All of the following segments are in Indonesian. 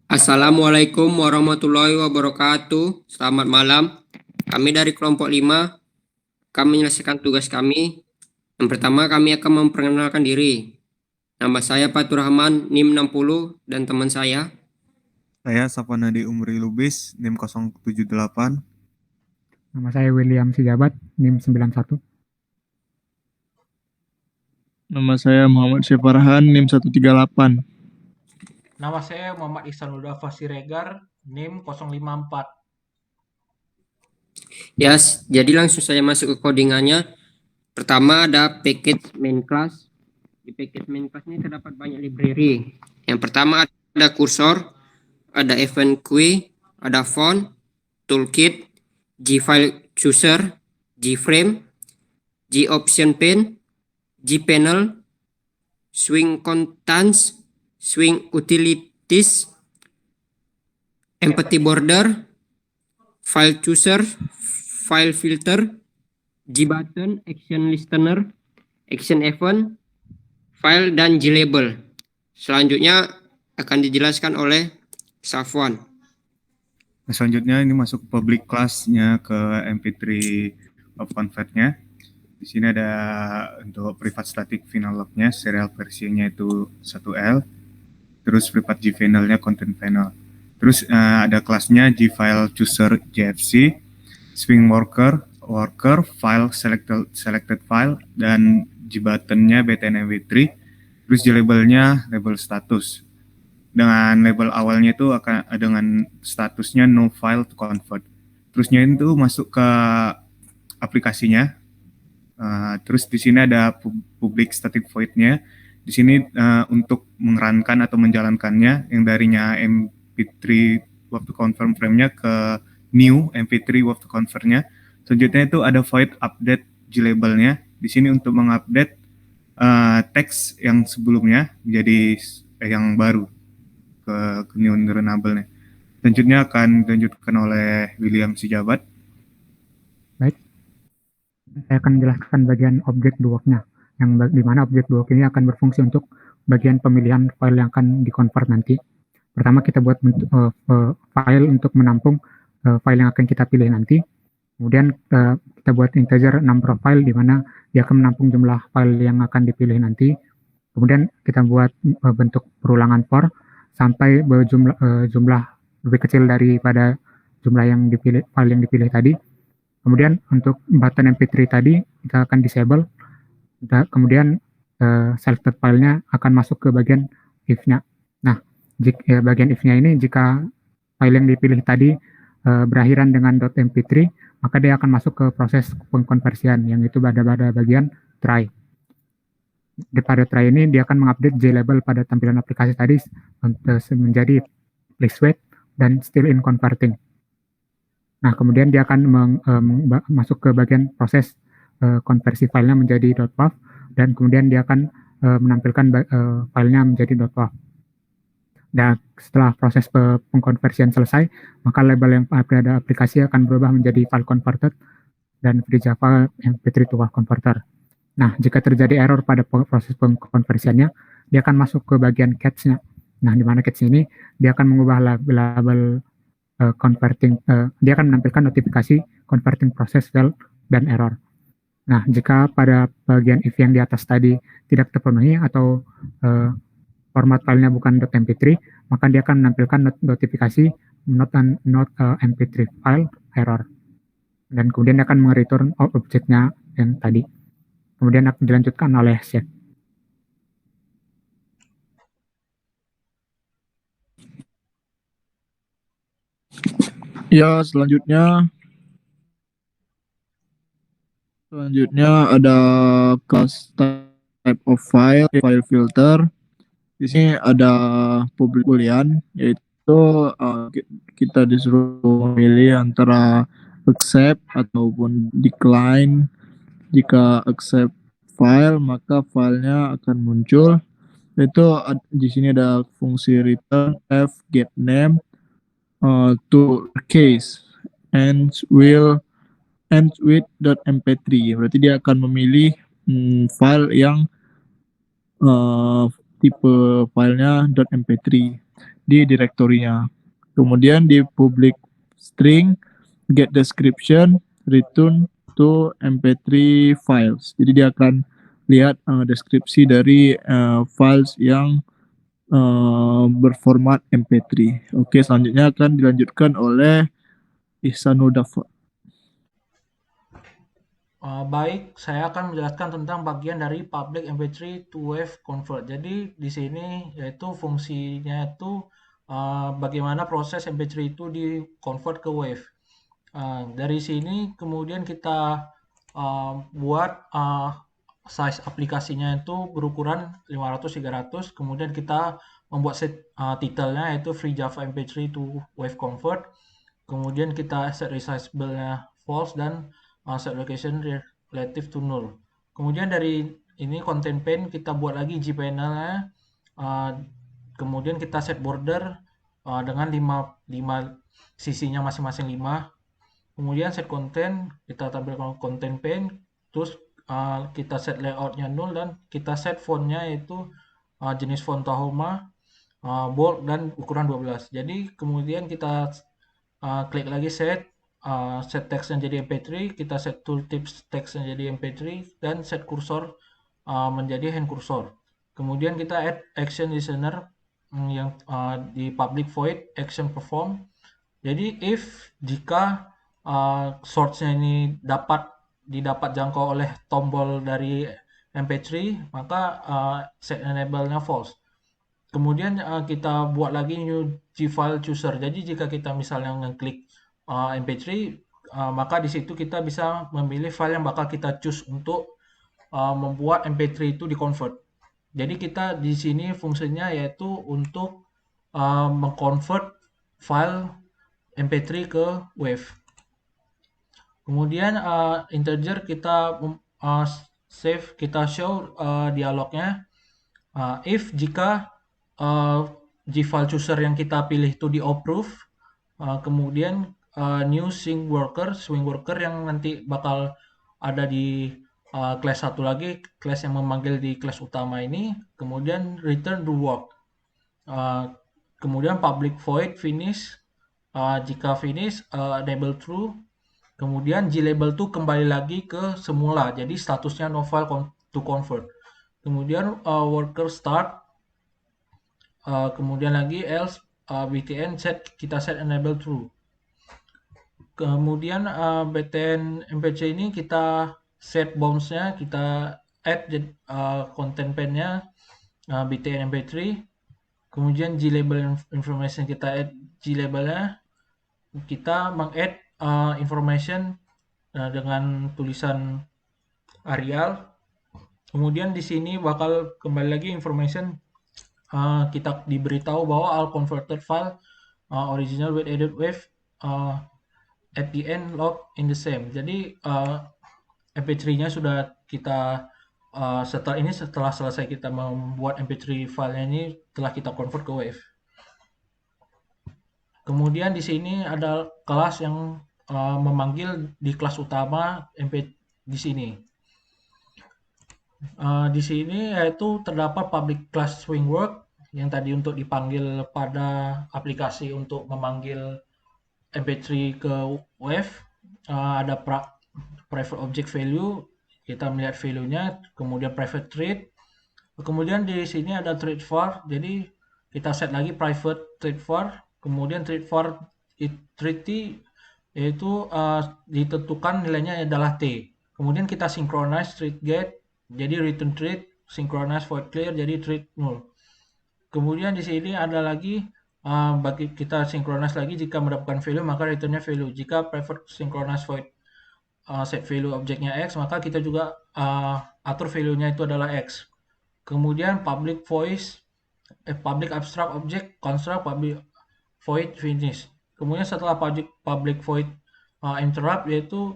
Assalamualaikum warahmatullahi wabarakatuh. Selamat malam. Kami dari kelompok 5 kami menyelesaikan tugas kami. Yang pertama, kami akan memperkenalkan diri. Nama saya Fatur Rahman, NIM 60, dan teman saya. Saya Safanadi Umri Lubis, NIM 078. Nama saya William Sijabat, NIM 91. Nama saya Muhammad Syefarhan, NIM 138. Nama saya Muhammad Ihsanuddin Siregar, NIM 054. Jadi langsung saya masuk ke codingannya. Pertama ada package main class. Di package main class ini terdapat banyak library. Yang pertama ada cursor, ada event queue, ada font, toolkit, G-file chooser, G-frame, G-option pane, G-panel, swing contents, swing utilities, empty border, file chooser, file filter, G-button, action listener, action event, file, dan G-label. Selanjutnya akan dijelaskan oleh Safwan. Selanjutnya ini masuk public class-nya ke MP3 of convert-nya. Di sini ada untuk private static final log-nya, serial versinya itu 1L. Terus private G-panel-nya content panel. Terus ada kelasnya G-file chooser JFC, swing worker, file selected file, dan G-button-nya btnmv3. Terus G-label-nya label status. Dengan label awalnya itu akan dengan statusnya no file to convert. Terusnya itu masuk ke aplikasinya. Terus di sini ada public static void-nya. Di sini untuk mengerankan atau menjalankannya yang darinya MP3 waktu confirm frame-nya ke new MP3 waktu convert-nya. Selanjutnya itu ada void update G-label-nya. Di sini untuk mengupdate teks yang sebelumnya menjadi yang baru ke new renewable-nya. Selanjutnya akan dilanjutkan oleh William Sijabat. Baik, saya akan menjelaskan bagian objek block-nya, yang di mana objek block ini akan berfungsi untuk bagian pemilihan file yang akan di-convert nanti. Pertama kita buat file untuk menampung file yang akan kita pilih nanti. Kemudian kita buat integer number of file di mana dia akan menampung jumlah file yang akan dipilih nanti. Kemudian kita buat bentuk perulangan for sampai jumlah lebih kecil daripada jumlah yang dipilih, file yang dipilih tadi. Kemudian untuk button MP3 tadi kita akan disable. Kemudian selected filenya akan masuk ke bagian if-nya. Nah, bagian if-nya ini jika file yang dipilih tadi berakhiran dengan .mp3, maka dia akan masuk ke proses pengkonversian yang itu pada bagian try. Pada try ini dia akan mengupdate J-label pada tampilan aplikasi tadi menjadi please wait dan still in converting. Nah, kemudian dia akan masuk ke bagian proses konversi filenya menjadi .wav dan kemudian dia akan menampilkan filenya menjadi .wav. Dan setelah proses pengkonversian selesai, maka label yang pada aplikasi akan berubah menjadi file converted dan free Java MP3 to WAV converter. Nah, jika terjadi error pada proses pengkonversiannya, dia akan masuk ke bagian catch-nya. Nah, di mana catch ini dia akan mengubah label converting, dia akan menampilkan notifikasi converting process fail dan error. Nah, jika pada bagian if yang di atas tadi tidak terpenuhi atau format filenya bukan .mp3, maka dia akan menampilkan notifikasi not mp3 file error. Dan kemudian dia akan mereturn objeknya yang tadi. Kemudian akan dilanjutkan oleh Chef. Ya, selanjutnya ada class type of file filter. Di sini ada public boolean, yaitu kita disuruh memilih antara accept ataupun decline. Jika accept file, maka filenya akan muncul. Itu di sini ada fungsi return f get name to case ends with .mp3. Berarti dia akan memilih file yang tipe filenya .mp3. di direktorinya. Kemudian di public string get description return to MP3 files. Jadi dia akan lihat deskripsi dari files yang berformat MP3. Oke, selanjutnya akan dilanjutkan oleh Ihsanuddin. Baik, saya akan menjelaskan tentang bagian dari public MP3 to WAV convert. Jadi di sini yaitu fungsinya itu bagaimana proses MP3 itu di convert ke WAV. Dari sini kemudian kita buat size aplikasinya itu berukuran 500-300. Kemudian kita membuat titelnya yaitu Free Java MP3 to WAV convert. Kemudian kita set resizable-nya false dan set location relative to null. Kemudian dari ini content pane kita buat lagi gpanel-nya. Kemudian kita set border dengan 5 sisinya masing-masing 5. Kemudian set content, kita tampilkan content pane. Terus kita set layout-nya null dan kita set font-nya yaitu jenis font Tahoma, bold dan ukuran 12. Jadi kemudian kita klik lagi set text-nya jadi MP3, kita set tooltips text-nya jadi MP3 dan set kursor menjadi hand kursor. Kemudian kita add action listener yang di public void action perform. Jadi jika source-nya ini didapat jangkau oleh tombol dari MP3, maka set enable-nya false. Kemudian kita buat lagi new gfile chooser. Jadi jika kita misalnya ngeklik MP3, maka di situ kita bisa memilih file yang bakal kita choose untuk membuat MP3 itu di-convert. Jadi kita di sini fungsinya yaitu untuk meng-convert file MP3 ke WAV. Kemudian integer kita save, kita show dialognya. If jika gfile chooser yang kita pilih itu di-approve, kemudian new swing worker yang nanti bakal ada di class 1 lagi, class yang memanggil di class utama ini, kemudian return do work. Kemudian public void finish, jika finish enable true, kemudian glabel itu kembali lagi ke semula, jadi statusnya no file to convert. Kemudian worker start, kemudian lagi else btn kita set enable true. Kemudian btn mpc ini kita set bounds-nya, kita add content pane-nya btn mp3. Kemudian glabel information kita add glabel-nya, kita meng-add information dengan tulisan Arial. Kemudian di sini bakal kembali lagi information, kita diberitahu bahwa all converted file original with added wave at the end log in the same. Jadi MP3-nya sudah kita setelah selesai kita membuat MP3 filenya ini telah kita convert ke wave. Kemudian di sini ada kelas yang memanggil di kelas utama MP di sini. Di sini yaitu terdapat public class swingwork yang tadi untuk dipanggil pada aplikasi untuk memanggil MP3 ke wave. Ada private object value, kita melihat value-nya, kemudian private thread. Kemudian di sini ada thread var, jadi kita set lagi private thread var. Kemudian thread var thread T yaitu ditentukan nilainya adalah T. Kemudian kita synchronize thread get, jadi return thread, synchronize void clear, jadi thread null. Kemudian di sini ada lagi bagi kita synchronize lagi, jika mendapatkan value maka returnnya value. Jika private synchronize void set value objeknya X, maka kita juga atur value-nya itu adalah X. Kemudian public abstract object construct public void finish. Kemudian setelah public void interrupt yaitu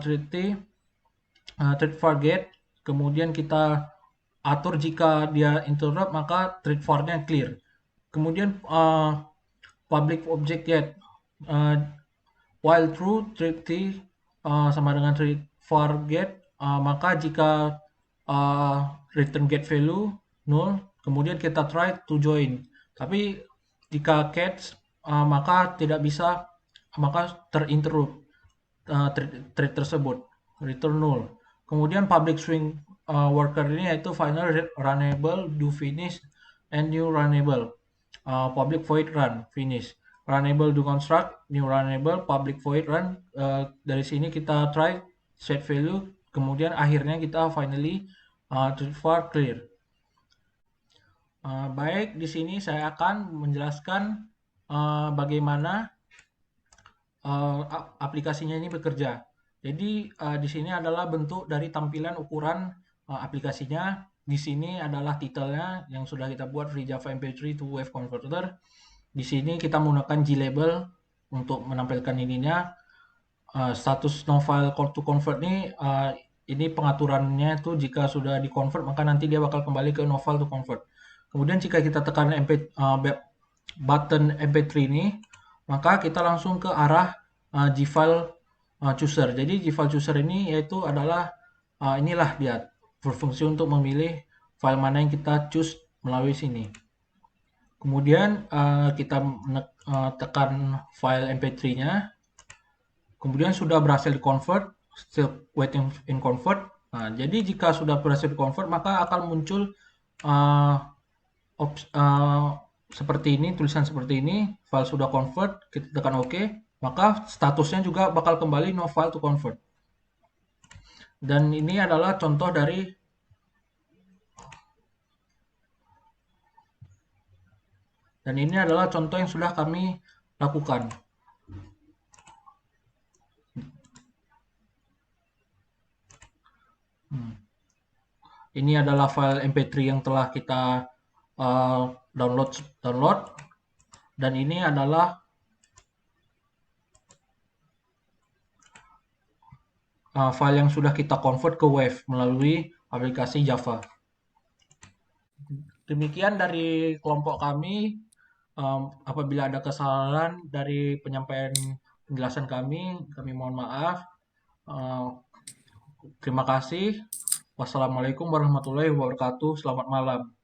thread var get, kemudian kita atur jika dia interrupt maka thread var-nya clear. Kemudian public object get, while true thread T sama dengan thread var get, maka jika return get value null, kemudian kita try to join. Tapi jika catch maka tidak bisa, maka terinterrupt thread tersebut, return null. Kemudian public swing worker ini yaitu final runnable, do finish, and new runnable. Public void run finish, runnable do construct, new runnable, public void run. Dari sini kita try set value, kemudian akhirnya kita finally for clear. Baik, di sini saya akan menjelaskan bagaimana aplikasinya ini bekerja. Jadi di sini adalah bentuk dari tampilan ukuran aplikasinya. Di sini adalah titelnya yang sudah kita buat free Java MP3 to Wave Converter. Di sini kita menggunakan glabel untuk menampilkan ininya. Status no file to convert ini pengaturannya itu jika sudah di convert maka nanti dia bakal kembali ke no file to convert. Kemudian jika kita tekan button MP3 ini, maka kita langsung ke arah gfile chooser. Jadi gfile chooser ini yaitu adalah inilah dia berfungsi untuk memilih file mana yang kita choose melalui sini. Kemudian kita tekan file MP3-nya. Kemudian sudah berhasil di convert, still waiting in convert. Nah, jadi jika sudah berhasil di convert maka akan muncul seperti ini, tulisan seperti ini, file sudah convert, kita tekan OK, maka statusnya juga bakal kembali no file to convert. Dan ini adalah contoh dari yang sudah kami lakukan. Ini adalah file MP3 yang telah kita download, dan ini adalah file yang sudah kita convert ke Wave melalui aplikasi Java. Demikian dari kelompok kami. Apabila ada kesalahan dari penyampaian penjelasan kami mohon maaf. Terima kasih. Wassalamualaikum warahmatullahi wabarakatuh. Selamat malam.